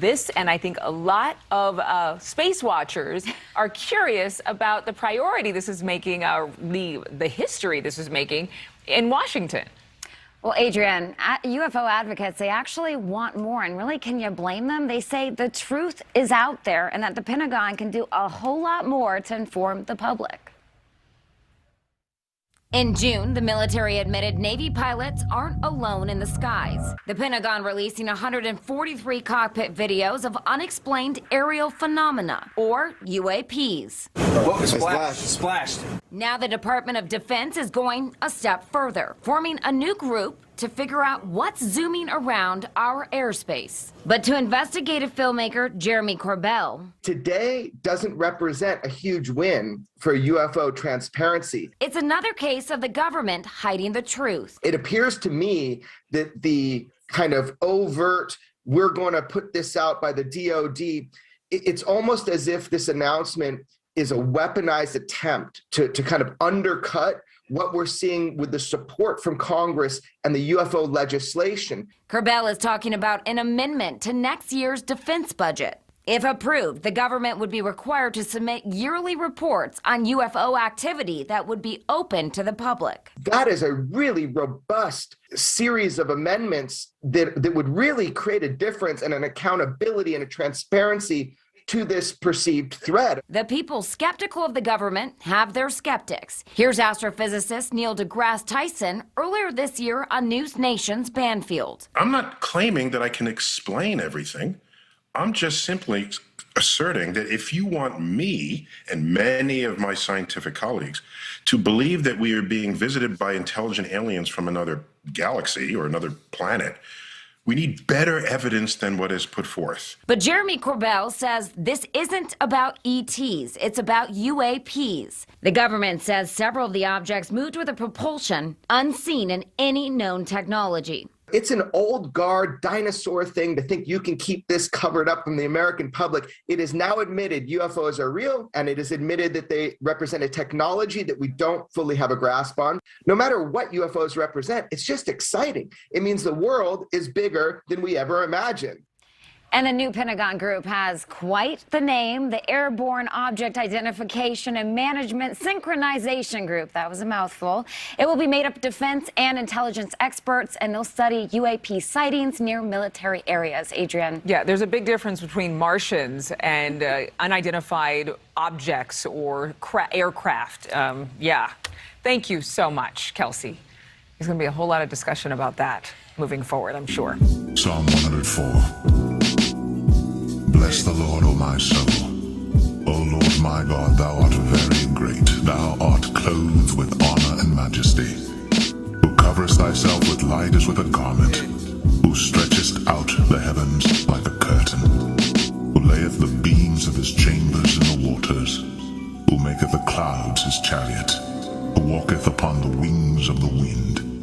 this, and I think a lot of space watchers are curious about the priority this is making, the history this is making in Washington. Well, Adrienne, UFO advocates, they actually want more. And really, can you blame them? They say the truth is out there and that the Pentagon can do a whole lot more to inform the public. In June, the military admitted Navy pilots aren't alone in the skies. The Pentagon releasing 143 cockpit videos of unexplained aerial phenomena, or UAPs. Whoa, splashed. Now the Department of Defense is going a step further, forming a new group to figure out what's zooming around our airspace. But to investigative filmmaker Jeremy Corbell, today doesn't represent a huge win for UFO transparency. It's another case of the government hiding the truth. It appears to me that the kind of overt, we're going to put this out by the DOD, it's almost as if this announcement is a weaponized attempt to kind of undercut what we're seeing with the support from Congress and the UFO legislation. Corbell is talking about an amendment to next year's defense budget. If approved, the government would be required to submit yearly reports on UFO activity that would be open to the public. That is a really robust series of amendments that would really create a difference and an accountability and a transparency to this perceived threat. The people skeptical of the government have their skeptics. Here's astrophysicist Neil deGrasse Tyson earlier this year on News Nation's Banfield. I'm not claiming that I can explain everything. I'm just simply asserting that if you want me and many of my scientific colleagues to believe that we are being visited by intelligent aliens from another galaxy or another planet, we need better evidence than what is put forth. But Jeremy Corbell says this isn't about ETs, it's about UAPs. The government says several of the objects moved with a propulsion unseen in any known technology. It's an old guard dinosaur thing to think you can keep this covered up from the American public. It is now admitted UFOs are real, and it is admitted that they represent a technology that we don't fully have a grasp on. No matter what UFOs represent, it's just exciting. It means the world is bigger than we ever imagined. And the new Pentagon group has quite the name, the Airborne Object Identification and Management Synchronization Group. That was a mouthful. It will be made up of defense and intelligence experts, and they'll study UAP sightings near military areas. Adrienne. Yeah, there's a big difference between Martians and unidentified objects or aircraft. Yeah. Thank you so much, Kelsey. There's going to be a whole lot of discussion about that moving forward, I'm sure. Psalm 104. Bless the Lord, O my soul. O Lord my God, thou art very great. Thou art clothed with honor and majesty. Who coverest thyself with light as with a garment. Who stretchest out the heavens like a curtain. Who layeth the beams of his chambers in the waters. Who maketh the clouds his chariot. Who walketh upon the wings of the wind.